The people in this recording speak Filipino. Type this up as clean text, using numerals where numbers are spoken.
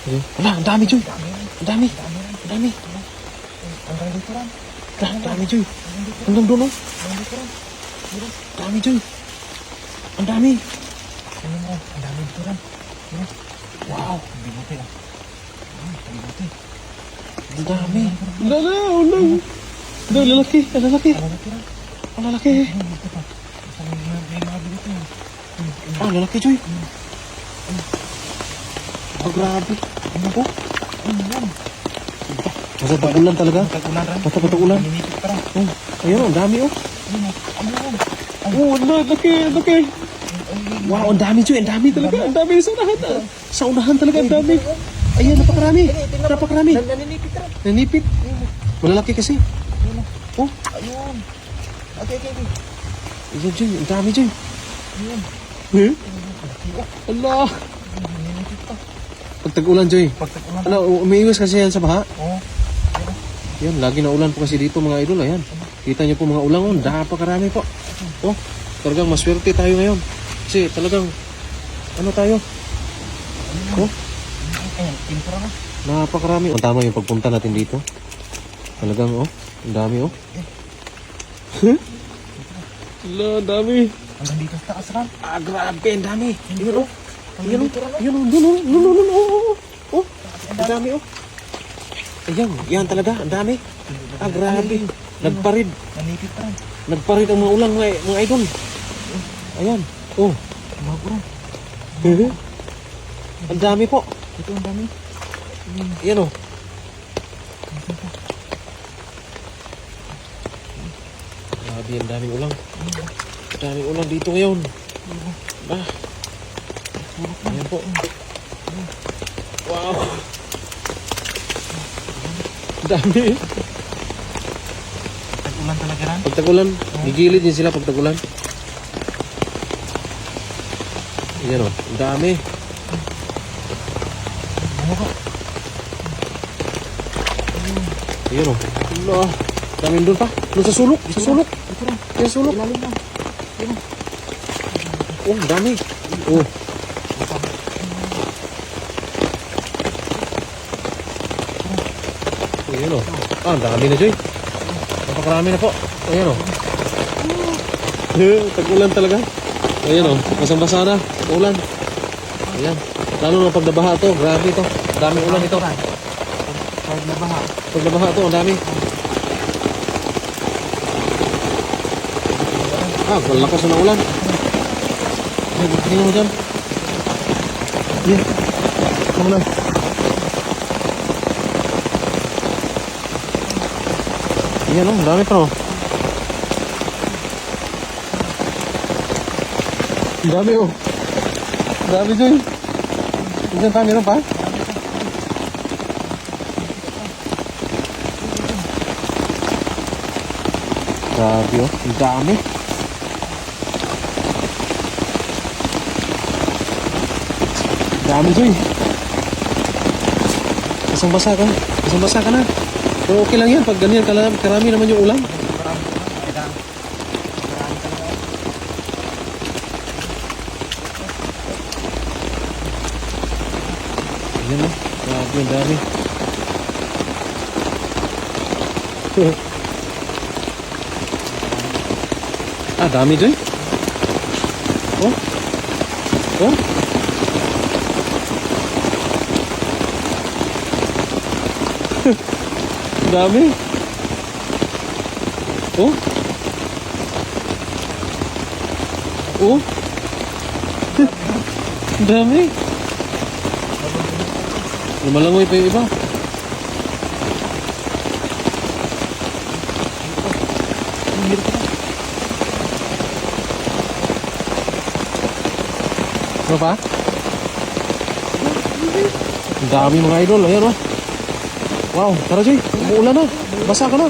Wala, ang dami, Joy. Ang dami. Ang dami. Ang dami, Joy. Hanggang doon, oh. Ang dami, Joy. Ang dami. Ang dami dito rin. Wow. Ang bibuti ah. Ang bibuti. Ang dami. Lala, ulang. Ang lalaki. Ang lalaki. Ang lalaki. May mga bibuti ah. Ang lalaki, Joy. Oh, grabe. Ano po? Ano yan? Basta pag-ulan talaga. Tag-ulan rin. Basta pag-ulan. Naninipit pa rin. Oh, ayun, ang dami, oh. Ano yan? Oh, ang laki, ang laki. Wow, ang dami, Joy. Ang dami talaga. Ang dami sa unahan. Sa unahan talaga, ang dami. Ayan, napakarami. Napakarami. Naninipit rin. Nanipit. Malalaki kasi. Oh, Ayun. Okay. ayan, Joy. Ang dami, Joy. Ayun. Eh? Allah. Naninipit pa. Pag tag-ulan, Joy. Pag tag-ulan. Ano, umiiwas kasi yan sa baha. Oo. Yan, lagi na ulan po kasi dito mga idol. Ayan. Kita niyo po mga ulang, oh. Napakarami po. Oh, talagang maswerte tayo ngayon. Kasi talagang, ano tayo? Oh, Ayan, pintura na. napakarami. Ang tama yung pagpunta natin dito. Talagang, oh, ang dami, oh. Ala, ang dami. Hanggang dito sa taas rin. Ah, grabe, ang dami. Yun, oh. Yun, Pintura na. oh. Yun, oh. Yun, oh. Oh, ang dami, oh. Ayan, yan talaga, ang dami. Ah, grabe. Nagparid. Nanipit pa rin. Nagparid ang mga ulang, mga idol. Ayan, oh. Maguro. Ang dami po. Ito ang dami. Ayan, oh. Grabe, ang daming ulang. Ang daming ulang dito ngayon. Ah. Ayan po. Wow. Ang dami. Tag-ulan talaga rin. Pag tagulan, gigilid din sila pag tagulan. Ayan, oh. Ang dami. Ayan, oh. Allah. Daming doon pa. Doon sa sulok. Sa sulok. Sa sulok. Ilalim na. Oh, ang dami. Oh. Ayan, oh. Ah, ang dami na, Joy. Napakarami na po. Ayan, oh. Tag-ulan talaga. Ayan, oh. Basang-basa na. Ulan. Ayan. Lalo na pag nabaha to. Grabe to. Daming ulan ito. Pag nabaha. Pag nabaha to, ang dami. Ah, lakas na ulan. Tingnan mo dyan. Yan. Ano na? Yan, oh. Ang dami pa, oh. Ang dami, oh. Ang dami, Joy. Diyan tayo, meron pa? Grabe, oh. Ang dami. Ang dami, Joy. Basang-basa ka. Basang-basa ka na. Pero okay lang yan. Pag ganyan, karami naman yung ulam. Yan, oh. Grabe, ang dami. Ah, dami, Joy. Oh. Oh. Dami. Oh. Oh. Dami. Lumalangoy pa yung iba. Ano pa? Ang dami mga idol. Ayan, oh. Wow, tara, Joy. Umuulan na. Basa ka na.